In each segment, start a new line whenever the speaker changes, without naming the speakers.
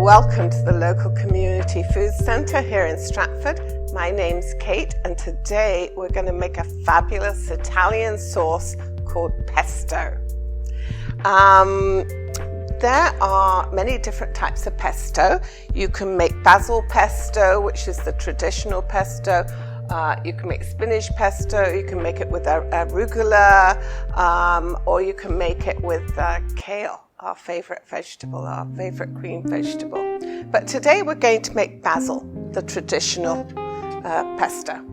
Welcome to the local community food centre here in Stratford. My name's Kate and today we're going to make a fabulous Italian sauce called pesto. There are many different types of pesto. You can make basil pesto, which is the traditional pesto. You can make spinach pesto, you can make it with arugula, or you can make it with kale, our favourite vegetable, our favourite green vegetable. But today we're going to make basil, the traditional pesto.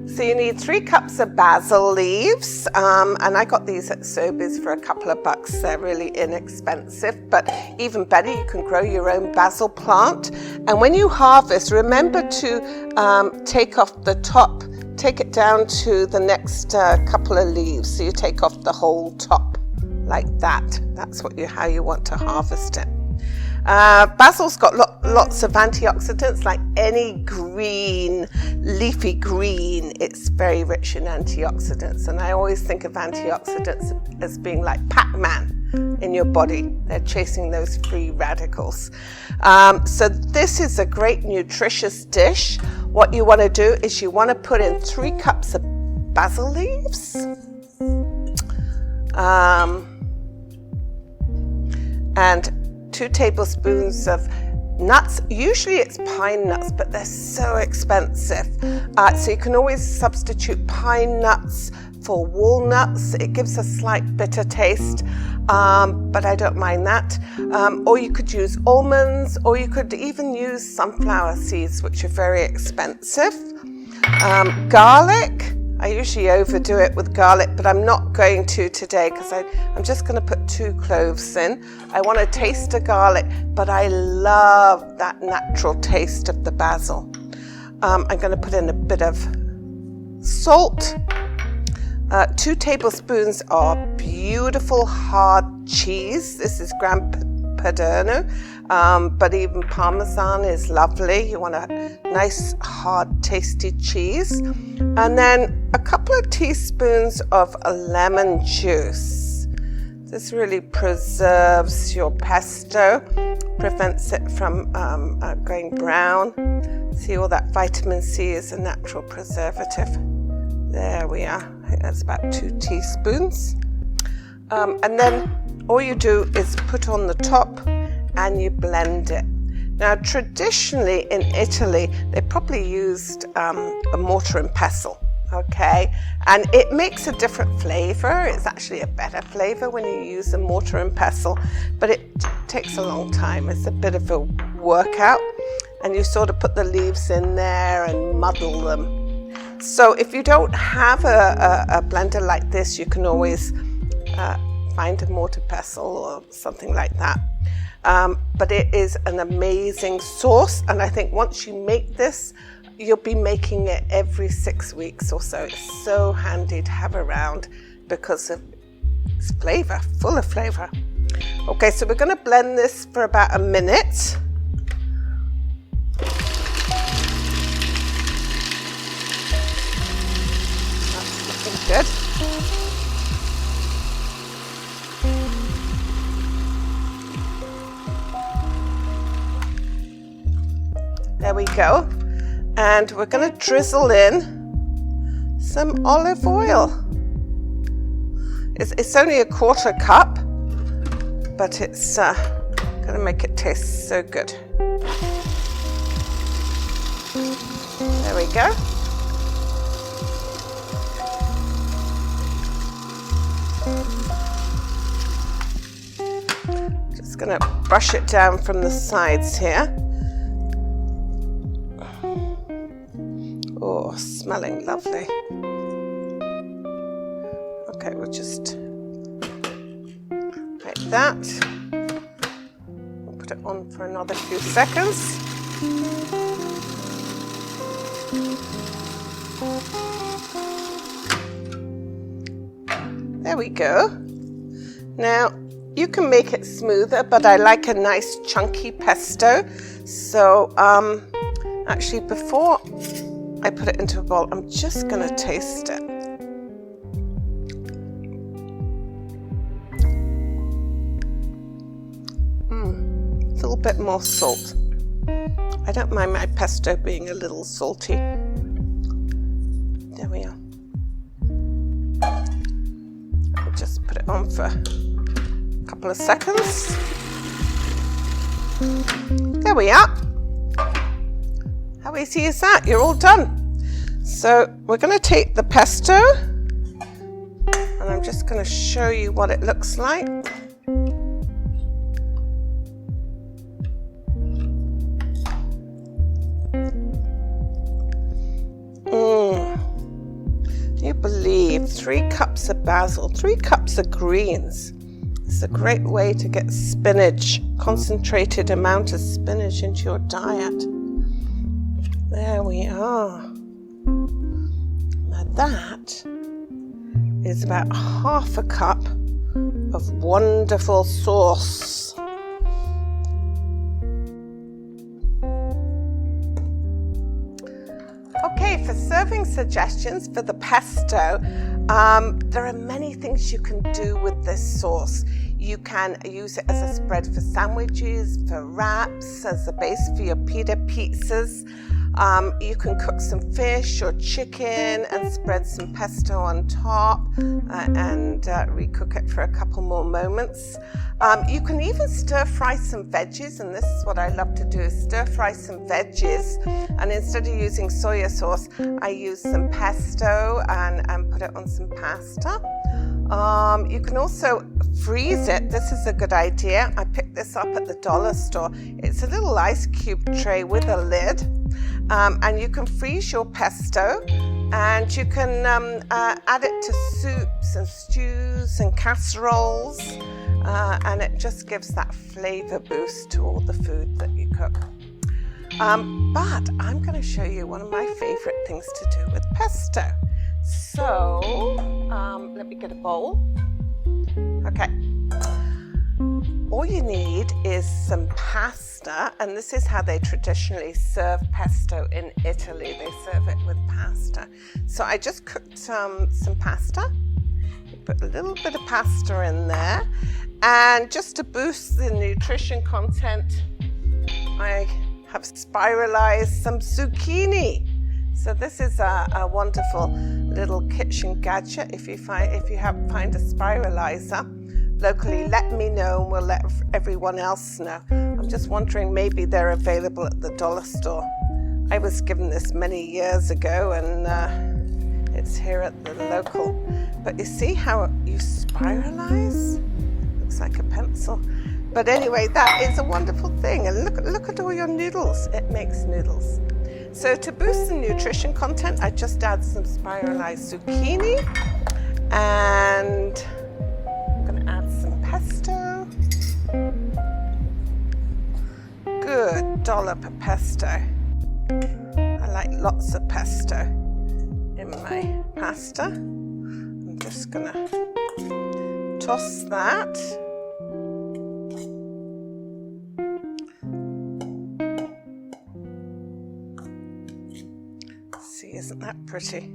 So you need 3 cups of basil leaves, and I got these at Sobeys for a couple of bucks. They're really inexpensive, but even better, you can grow your own basil plant. And when you harvest, remember to take off the top, take it down to the next couple of leaves. So you take off the whole top like that. That's how you want to harvest it. Basil's got lots of antioxidants, like any green, leafy green. It's very rich in antioxidants, and I always think of antioxidants as being like Pac-Man in your body. They're chasing those free radicals. So this is a great nutritious dish. What you want to do is you want to put in 3 cups of basil leaves, and 2 tablespoons of nuts. Usually it's pine nuts, but they're so expensive. So you can always substitute pine nuts for walnuts. It gives a slight bitter taste, but I don't mind that. Or you could use almonds, or you could even use sunflower seeds, which are very expensive. Garlic. I usually overdo it with garlic, but I'm not going to today because I'm just going to put 2 cloves in. I want to taste the garlic, but I love that natural taste of the basil. I'm going to put in a bit of salt, 2 tablespoons of beautiful hard cheese. This is Gran Padano, but even Parmesan is lovely. You want a nice, hard, tasty cheese. And then a couple of teaspoons of lemon juice. This really preserves your pesto, prevents it from going brown. See, all that vitamin C is a natural preservative. There we are. I think that's about 2 teaspoons. And then all you do is put on the top and you blend it. Now, traditionally in Italy, they probably used a mortar and pestle, okay? And it makes a different flavor. It's actually a better flavor when you use a mortar and pestle, but it takes a long time. It's a bit of a workout, and you sort of put the leaves in there and muddle them. So if you don't have a blender like this, you can always find a mortar pestle or something like that. But it is an amazing sauce, and I think once you make this, you'll be making it every 6 weeks or so. It's so handy to have around because of its flavor, full of flavor. Okay, so we're going to blend this for about a minute. That's looking good. There we go. And we're going to drizzle in some olive oil. It's only a 1/4 cup, but it's going to make it taste so good. There we go. Just going to brush it down from the sides here. Oh, smelling lovely. Okay, we'll just like that. We'll put it on for another few seconds. There we go. Now, you can make it smoother, but I like a nice chunky pesto. So, actually, before I put it into a bowl, I'm just going to taste it. bit more salt. I don't mind my pesto being a little salty. There we are. I'll just put it on for a couple of seconds. There we are. How easy is that? You're all done. So we're going to take the pesto, and I'm just going to show you what it looks like. You believe 3 cups of basil, 3 cups of greens. It's a great way to get spinach, concentrated amount of spinach into your diet. There we are. Now that is about half a cup of wonderful sauce. Okay, for serving suggestions for the pesto, there are many things you can do with this sauce. You can use it as a spread for sandwiches, for wraps, as a base for your pita pizzas. You can cook some fish or chicken and spread some pesto on top and recook it for a couple more moments. You can even stir fry some veggies, and this is what I love to do, is stir fry some veggies, and instead of using soya sauce, I use some pesto and put it on some pasta. You can also freeze it. This is a good idea. I picked this up at the dollar store. It's a little ice cube tray with a lid, and you can freeze your pesto, and you can add it to soups and stews and casseroles, and it just gives that flavor boost to all the food that you cook. But I'm going to show you one of my favorite things to do with pesto. So let me get a bowl. Okay. All you need is some pasta, and this is how they traditionally serve pesto in Italy. They serve it with pasta. So I just cooked some pasta. You put a little bit of pasta in there, and just to boost the nutrition content, I have spiralized some zucchini. So this is a wonderful little kitchen gadget. If you find a spiralizer locally, let me know, and we'll let everyone else know. I'm just wondering, maybe they're available at the dollar store. I was given this many years ago, and it's here at the local. But you see how you spiralize? Looks like a pencil. But anyway, that is a wonderful thing. And look at all your noodles. It makes noodles. So to boost the nutrition content, I just add some spiralized zucchini, and I'm going to add some pesto. Good dollop of pesto. I like lots of pesto in my pasta. I'm just going to toss that. See, isn't that pretty?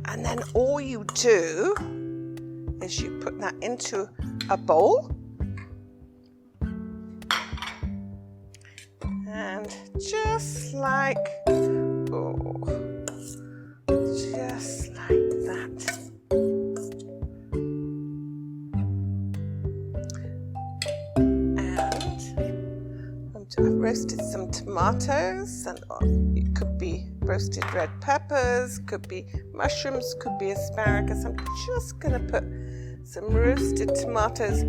And then all you do is you put that into a bowl, and just like that. I've roasted some tomatoes, and it could be roasted red peppers, could be mushrooms, could be asparagus. I'm just going to put some roasted tomatoes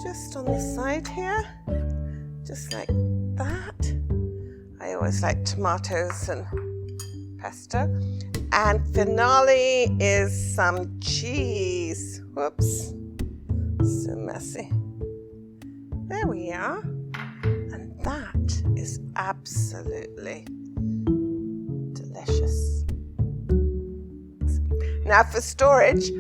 just on the side here, just like that. I always like tomatoes and pesto. And finale is some cheese. Whoops, so messy. There we are. That is absolutely delicious. Now for storage,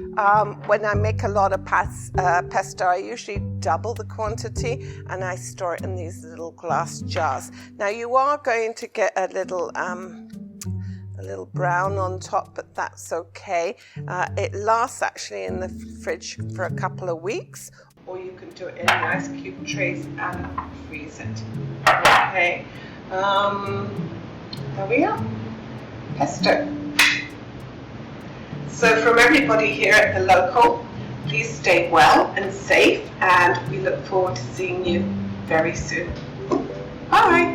when I make a lot of pesto, I usually double the quantity, and I store it in these little glass jars. Now you are going to get a little a little brown on top, but that's okay. It lasts actually in the fridge for a couple of weeks, or you can do it in nice cube trays and freeze it. Okay, there we are, pesto. So from everybody here at the local, please stay well and safe, and we look forward to seeing you very soon. Bye.